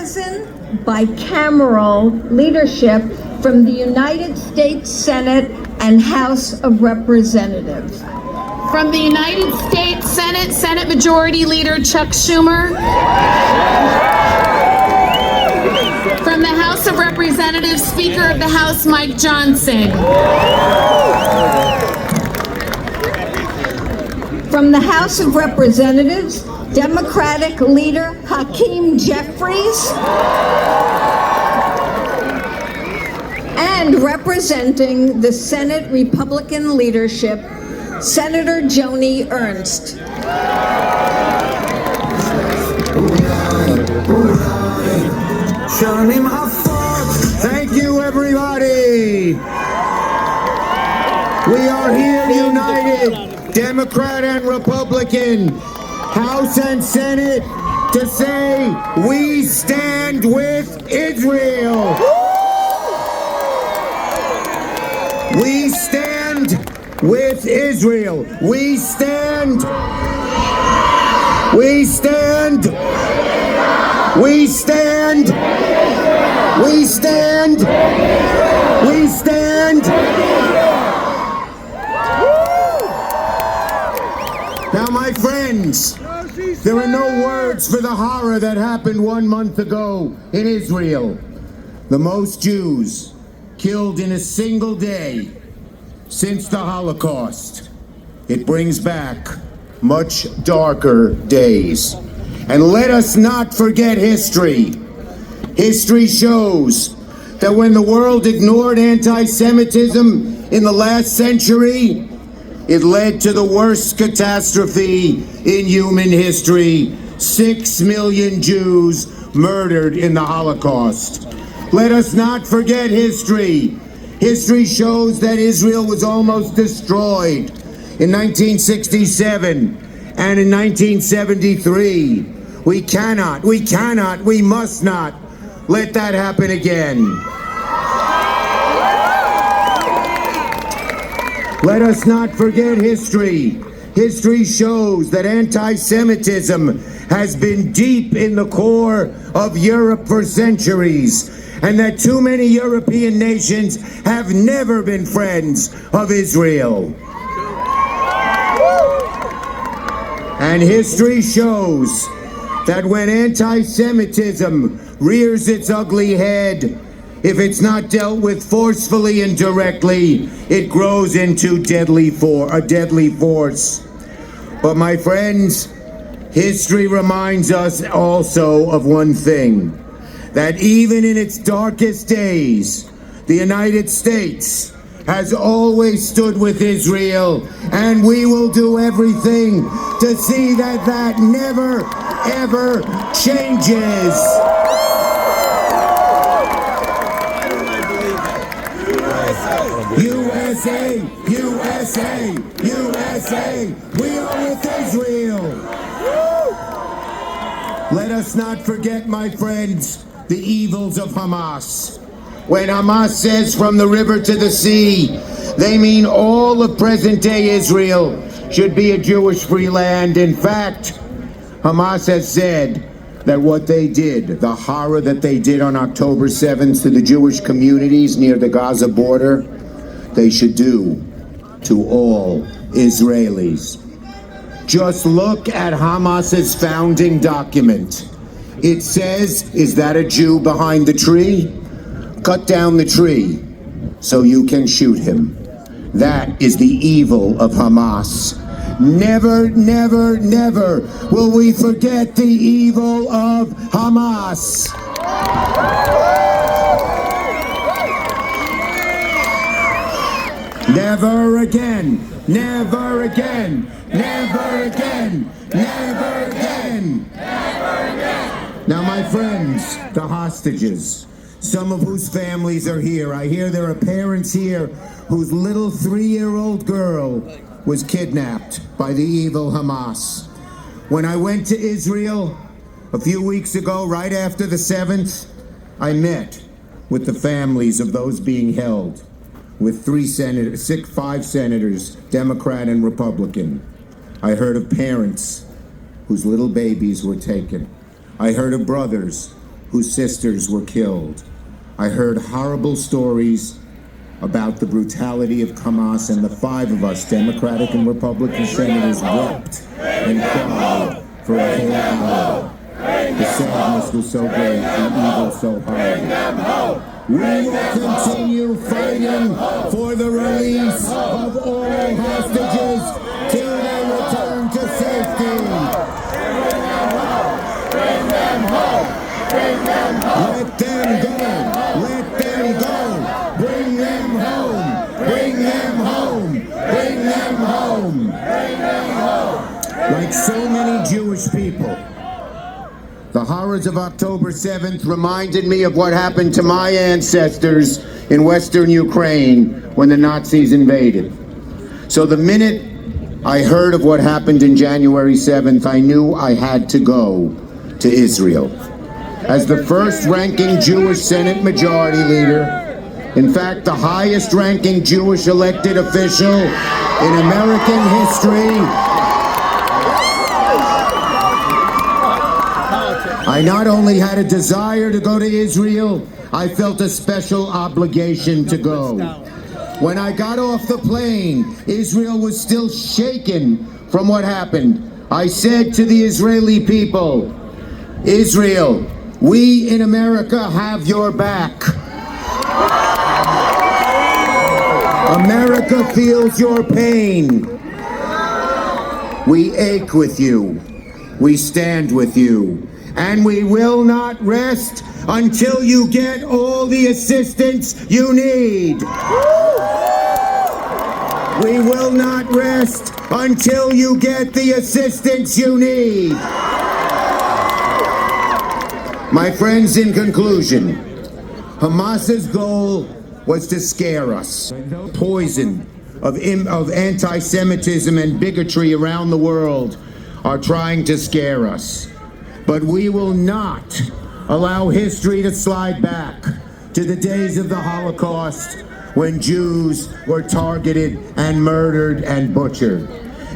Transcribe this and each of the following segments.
bipartisan, bicameral leadership from the United States Senate and House of Representatives. From the United States Senate, Senate Majority Leader Chuck Schumer. From the House of Representatives, Speaker of the House Mike Johnson. From the House of Representatives, Democratic Leader Hakeem Jeffries. And representing the Senate Republican leadership, Senator Joni Ernst. Thank you, everybody. We are here united, Democrat and Republican, House and Senate, to say we stand with Israel. We stand with Israel. We stand. We stand. We stand. We stand. We stand. Now, my friends, there are no words for the horror that happened 1 month ago in Israel. The most Jews killed in a single day since the Holocaust. It brings back much darker days. And let us not forget history. History shows that when the world ignored anti-Semitism in the last century, it led to the worst catastrophe in human history. 6 million Jews murdered in the Holocaust. Let us not forget history. History shows that Israel was almost destroyed in 1967 and in 1973. We cannot, we must not let that happen again. Let us not forget history. History shows that anti-Semitism has been deep in the core of Europe for centuries, and that too many European nations have never been friends of Israel. And history shows that when anti-Semitism rears its ugly head, if it's not dealt with forcefully and directly, it grows into a deadly force. But my friends, history reminds us also of one thing, that even in its darkest days, the United States has always stood with Israel, and we will do everything to see that that never, ever changes. USA, USA, USA, we are with Israel. Let us not forget, my friends, the evils of Hamas. When Hamas says from the river to the sea, they mean all of present-day Israel should be a Jewish free land. In fact, Hamas has said that what they did, the horror that they did on October 7th to the Jewish communities near the Gaza border, they should do to all Israelis. Just look at Hamas's founding document. It says, is that a Jew behind the tree? Cut down the tree so you can shoot him. That is the evil of Hamas. Never, never, never will we forget the evil of Hamas. Never again, never again, never again, never again. Now, my friends, the hostages, some of whose families are here. I hear there are parents here whose little 3-year-old girl was kidnapped by the evil Hamas. When I went to Israel a few weeks ago, right after the 7th, I met with the families of those being held, with 5 senators, Democrat and Republican. I heard of parents whose little babies were taken. I heard of brothers whose sisters were killed. I heard horrible stories about the brutality of Hamas, and the 5 of us, Democratic and Republican senators, wept and cried for a whole hour. The sadness was so great, the evil so horrible. We will continue fighting for the release of all hostages till they return to safety. Bring them home! Bring them home! Let them go! Let them go! Bring them home! Bring them home! Bring them home! Bring them home! Like so many Jewish people, the horrors of October 7th reminded me of what happened to my ancestors in Western Ukraine when the Nazis invaded. So the minute I heard of what happened in January 7th, I knew I had to go to Israel. As the first-ranking Jewish Senate Majority Leader, in fact, the highest-ranking Jewish elected official in American history, I not only had a desire to go to Israel, I felt a special obligation to go. When I got off the plane, Israel was still shaken from what happened. I said to the Israeli people, Israel, we in America have your back. America feels your pain. We ache with you. We stand with you. And we will not rest until you get all the assistance you need. We will not rest until you get the assistance you need. My friends, in conclusion, Hamas's goal was to scare us. Poison of anti-Semitism and bigotry around the world are trying to scare us. But we will not allow history to slide back to the days of the Holocaust when Jews were targeted and murdered and butchered.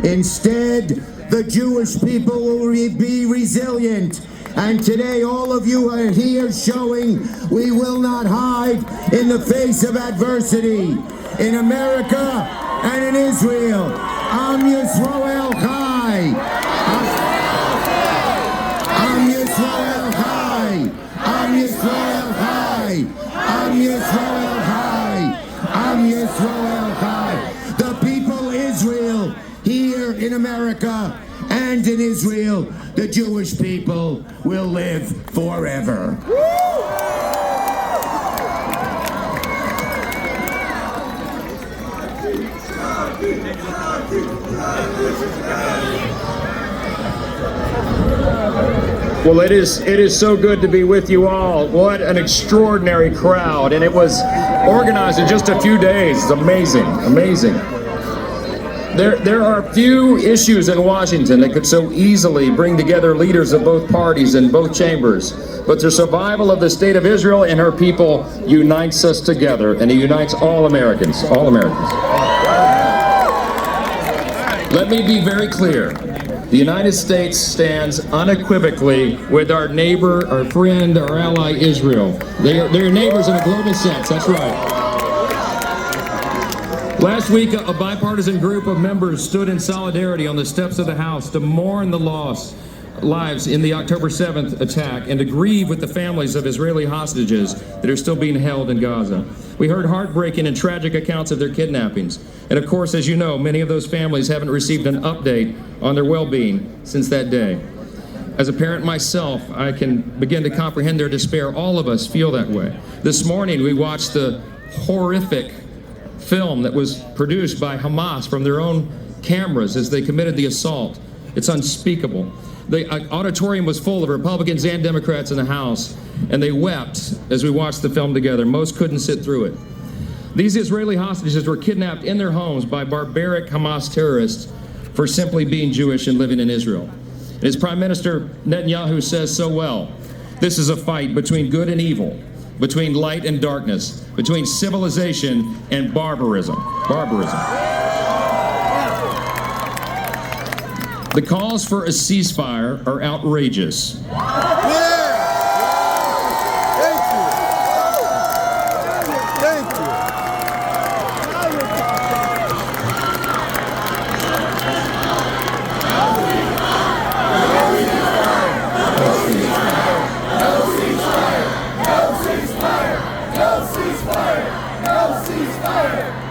Instead, the Jewish people will be resilient. And today, all of you are here showing we will not hide in the face of adversity. In America and in Israel, Am Yisrael Chai. Am Yisrael Chai. Am Yisrael Chai. Am Yisrael Chai. Am Yisrael Chai. The people Israel here in America and in Israel, the Jewish people will live forever. Well, it is so good to be with you all. What an extraordinary crowd, and it was organized in just a few days. It's amazing, amazing. There are few issues in Washington that could so easily bring together leaders of both parties in both chambers. But the survival of the state of Israel and her people unites us together, and it unites all Americans, all Americans. Let me be very clear. The United States stands unequivocally with our neighbor, our friend, our ally, Israel. They're neighbors in a global sense, that's right. Last week, a bipartisan group of members stood in solidarity on the steps of the House to mourn the lives in the October 7th attack and to grieve with the families of Israeli hostages that are still being held in Gaza. We heard heartbreaking and tragic accounts of their kidnappings. And of course, as you know, many of those families haven't received an update on their well-being since that day. As a parent myself, I can begin to comprehend their despair. All of us feel that way. This morning, we watched the horrific film that was produced by Hamas from their own cameras as they committed the assault. It's unspeakable. The auditorium was full of Republicans and Democrats in the House, and they wept as we watched the film together. Most couldn't sit through it. These Israeli hostages were kidnapped in their homes by barbaric Hamas terrorists for simply being Jewish and living in Israel. As Prime Minister Netanyahu says so well, this is a fight between good and evil, between light and darkness, between civilization and barbarism. The calls for a ceasefire are outrageous.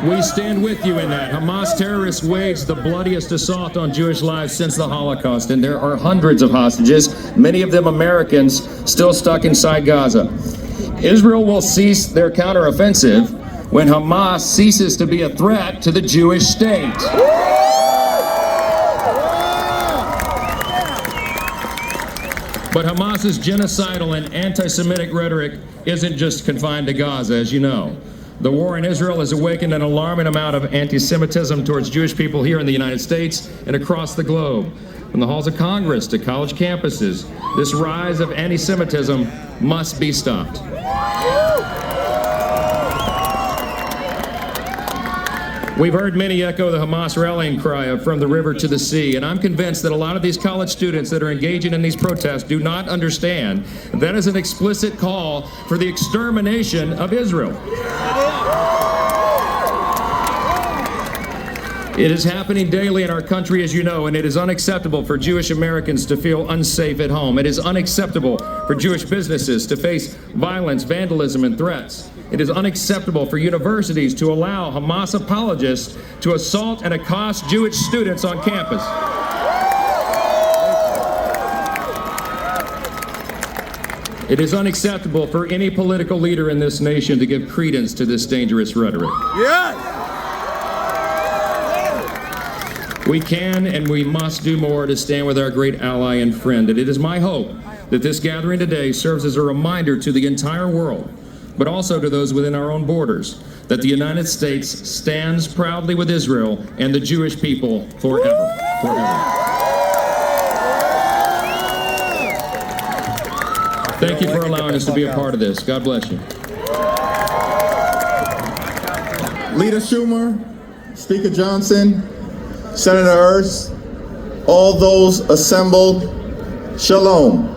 We stand with you in that. Hamas terrorists waged the bloodiest assault on Jewish lives since the Holocaust, and there are hundreds of hostages, many of them Americans, still stuck inside Gaza. Israel will cease their counteroffensive when Hamas ceases to be a threat to the Jewish state. But Hamas's genocidal and anti-Semitic rhetoric isn't just confined to Gaza, as you know. The war in Israel has awakened an alarming amount of anti-Semitism towards Jewish people here in the United States and across the globe. From the halls of Congress to college campuses, this rise of anti-Semitism must be stopped. We've heard many echo the Hamas rallying cry of "from the river to the sea," and I'm convinced that a lot of these college students that are engaging in these protests do not understand that is an explicit call for the extermination of Israel. It is happening daily in our country, as you know, and it is unacceptable for Jewish Americans to feel unsafe at home. It is unacceptable for Jewish businesses to face violence, vandalism, and threats. It is unacceptable for universities to allow Hamas apologists to assault and accost Jewish students on campus. It is unacceptable for any political leader in this nation to give credence to this dangerous rhetoric. Yes! We can and we must do more to stand with our great ally and friend. And it is my hope that this gathering today serves as a reminder to the entire world, but also to those within our own borders, that the United States stands proudly with Israel and the Jewish people forever. Forever. Thank you for allowing us to be a part of this. God bless you. Leader Schumer, Speaker Johnson, Senator Ernst, all those assembled, shalom.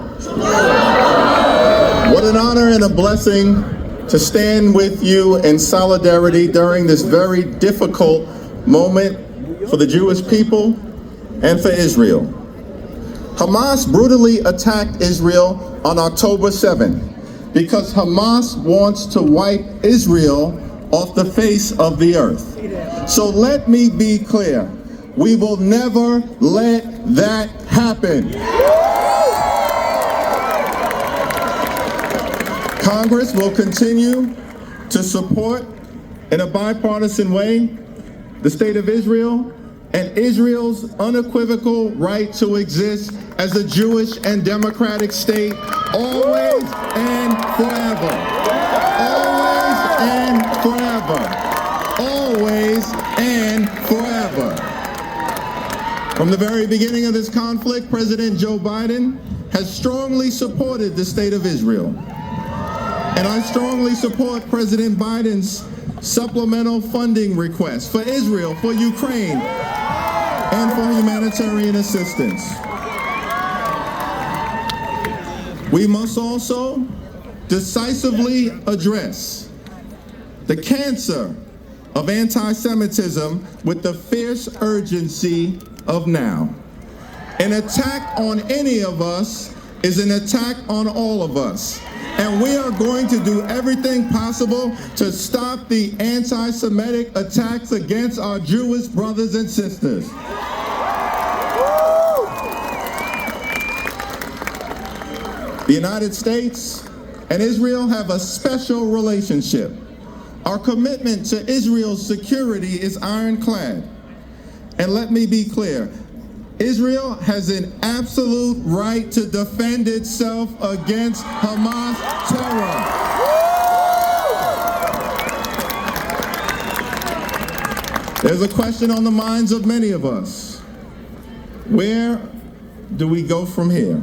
What an honor and a blessing to stand with you in solidarity during this very difficult moment for the Jewish people and for Israel. Hamas brutally attacked Israel on October 7th because Hamas wants to wipe Israel off the face of the earth. So let me be clear. We will never let that happen. Congress will continue to support in a bipartisan way the state of Israel and Israel's unequivocal right to exist as a Jewish and democratic state always and forever. Always and forever. Always and forever. From the very beginning of this conflict, President Joe Biden has strongly supported the state of Israel. And I strongly support President Biden's supplemental funding request for Israel, for Ukraine, and for humanitarian assistance. We must also decisively address the cancer of anti-Semitism with the fierce urgency of now. An attack on any of us is an attack on all of us. And we are going to do everything possible to stop the anti-Semitic attacks against our Jewish brothers and sisters. The United States and Israel have a special relationship. Our commitment to Israel's security is ironclad. And let me be clear, Israel has an absolute right to defend itself against Hamas terror. There's a question on the minds of many of us. Where do we go from here?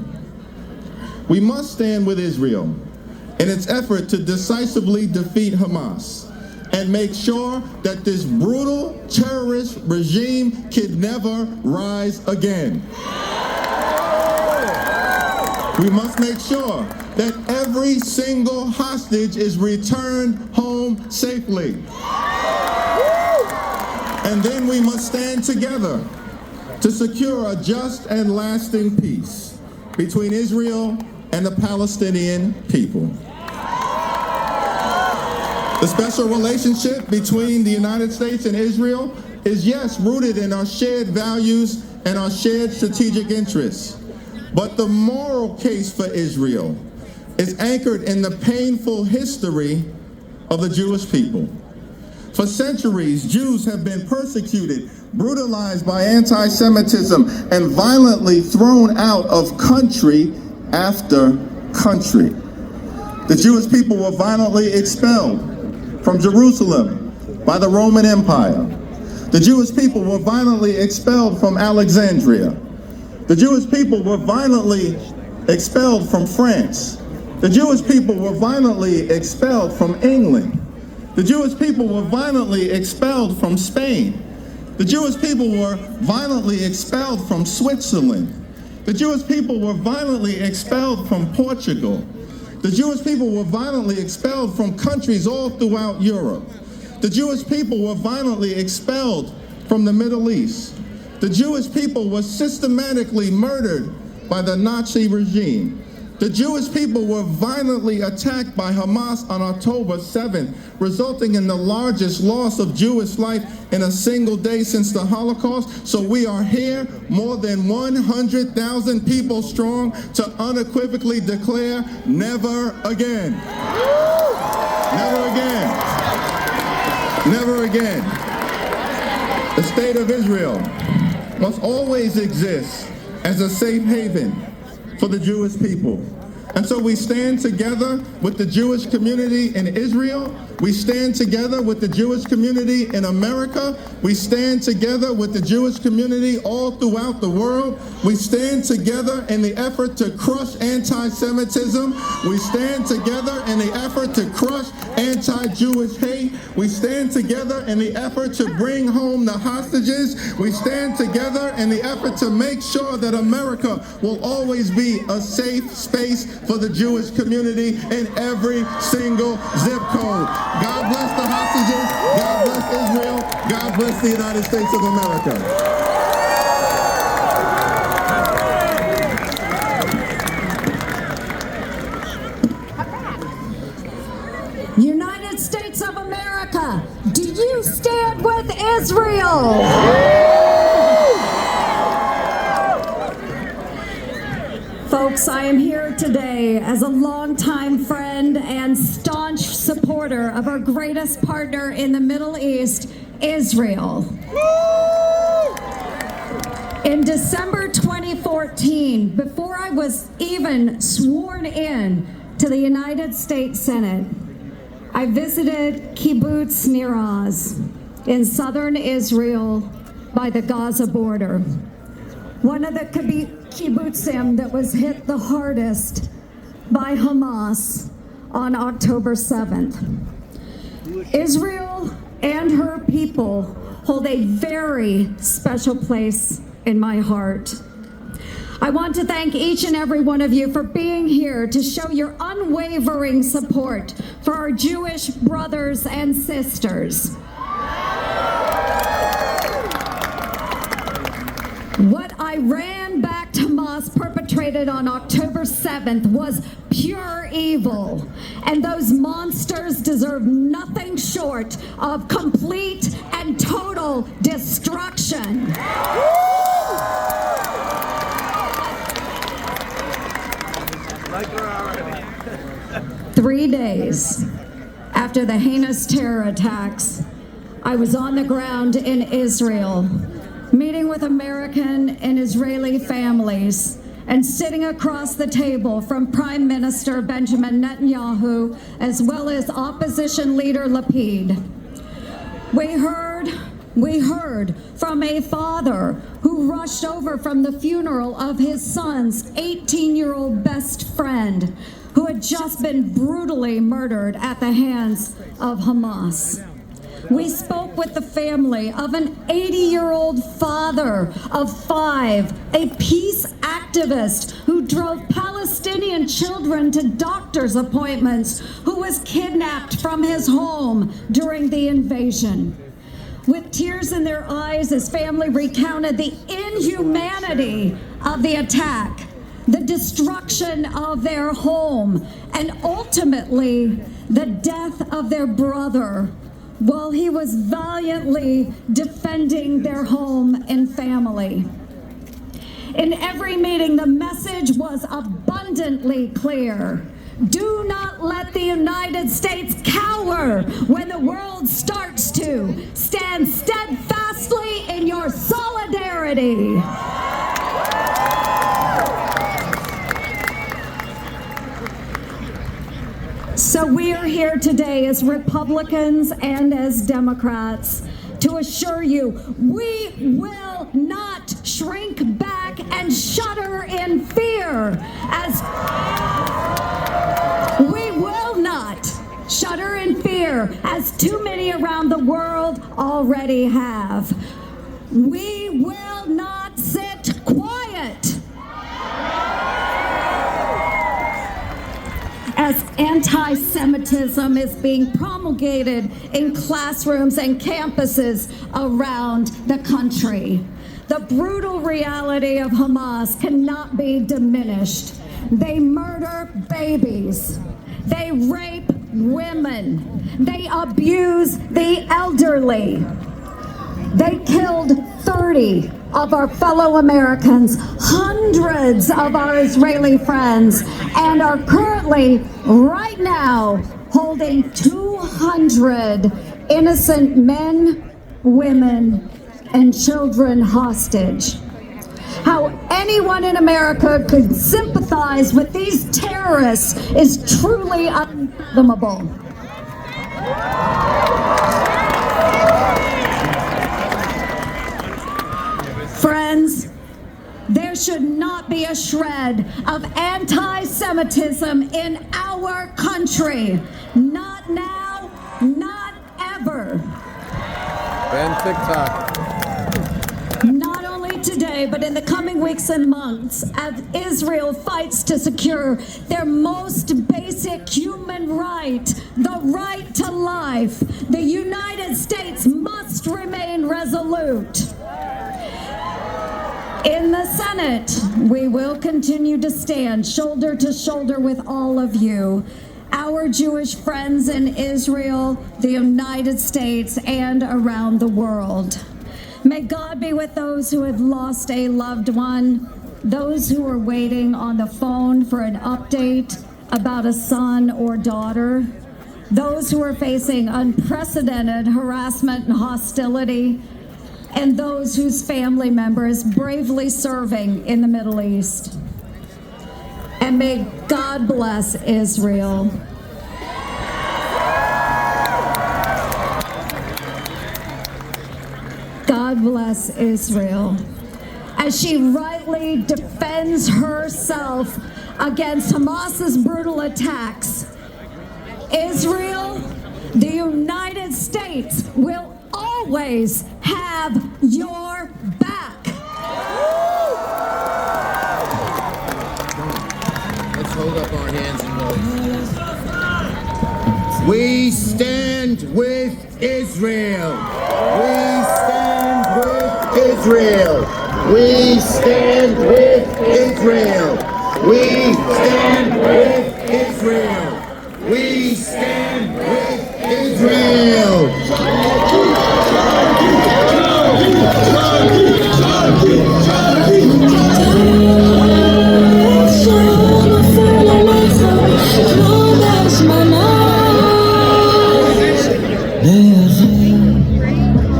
We must stand with Israel in its effort to decisively defeat Hamas and make sure that this brutal terrorist regime can never rise again. We must make sure that every single hostage is returned home safely. And then we must stand together to secure a just and lasting peace between Israel and the Palestinian people. The special relationship between the United States and Israel is, yes, rooted in our shared values and our shared strategic interests. But the moral case for Israel is anchored in the painful history of the Jewish people. For centuries, Jews have been persecuted, brutalized by anti-Semitism, and violently thrown out of country after country. The Jewish people were violently expelled from Jerusalem by the Roman Empire. The Jewish people were violently expelled from Alexandria. The Jewish people were violently expelled from France. The Jewish people were violently expelled from England. The Jewish people were violently expelled from Spain. The Jewish people were violently expelled from Switzerland. The Jewish people were violently expelled from Portugal. The Jewish people were violently expelled from countries all throughout Europe. The Jewish people were violently expelled from the Middle East. The Jewish people were systematically murdered by the Nazi regime. The Jewish people were violently attacked by Hamas on October 7th, resulting in the largest loss of Jewish life in a single day since the Holocaust. So we are here, more than 100,000 people strong, to unequivocally declare never again. Never again. Never again. The state of Israel must always exist as a safe haven for the Jewish people. And so we stand together with the Jewish community in Israel. We stand together with the Jewish community in America. We stand together with the Jewish community all throughout the world. We stand together in the effort to crush anti-Semitism. We stand together in the effort to crush anti-Jewish hate. We stand together in the effort to bring home the hostages. We stand together in the effort to make sure that America will always be a safe space for the Jewish community in every single zip code. God bless the hostages. God bless Israel. God bless the United States of America. United States of America, do you stand with Israel? Folks, I am here today as a longtime friend and staunch supporter of our greatest partner in the Middle East, Israel. In December 2014, before I was even sworn in to the United States Senate, I visited Kibbutz Nir Oz in southern Israel by the Gaza border. One of the kibbutzim that was hit the hardest by Hamas on October 7th. Israel and her people hold a very special place in my heart. I want to thank each and every one of you for being here to show your unwavering support for our Jewish brothers and sisters. What Iran backed Hamas perpetrated on October 7th was pure evil, and those monsters deserve nothing short of complete and total destruction. 3 days after the heinous terror attacks, I was on the ground in Israel, meeting with American and Israeli families and sitting across the table from Prime Minister Benjamin Netanyahu as well as opposition leader Lapid. We heard from a father who rushed over from the funeral of his son's 18-year-old best friend who had just been brutally murdered at the hands of Hamas. We spoke with the family of an 80-year-old father of 5, a peace activist who drove Palestinian children to doctor's appointments, who was kidnapped from his home during the invasion. With tears in their eyes, his family recounted the inhumanity of the attack. the destruction of their home, and ultimately the death of their brother while he was valiantly defending their home and family. In every meeting, the message was abundantly clear. Do not let the United States cower when the world starts to. Stand steadfastly in your solidarity. So we are here today as Republicans and as Democrats to assure you we will not shrink back and shudder in fear as we will not shudder in fear as too many around the world already have. We will not sit quiet as anti-Semitism is being promulgated in classrooms and campuses around the country. The brutal reality of Hamas cannot be diminished. They murder babies. They rape women. They abuse the elderly. They killed 30 of our fellow Americans, hundreds of our Israeli friends, and are currently, right now, holding 200 innocent men, women, and children hostage. How anyone in America could sympathize with these terrorists is truly unfathomable. Friends, there should not be a shred of anti-Semitism in our country. Not now, not ever. Ban TikTok. Not only today, but in the coming weeks and months, as Israel fights to secure their most basic human right, the right to life, the United States must remain resolute. In the Senate, we will continue to stand shoulder to shoulder with all of you, our Jewish friends in Israel, the United States, and around the world. May God be with those who have lost a loved one, those who are waiting on the phone for an update about a son or daughter, those who are facing unprecedented harassment and hostility, and those whose family members bravely serving in the Middle East. And may God bless Israel. God bless Israel as she rightly defends herself against Hamas's brutal attacks. Israel, the United States will always have your back. Let's hold up our hands and vote. We stand with Israel. We stand with Israel. We stand with Israel. We stand with Israel. We stand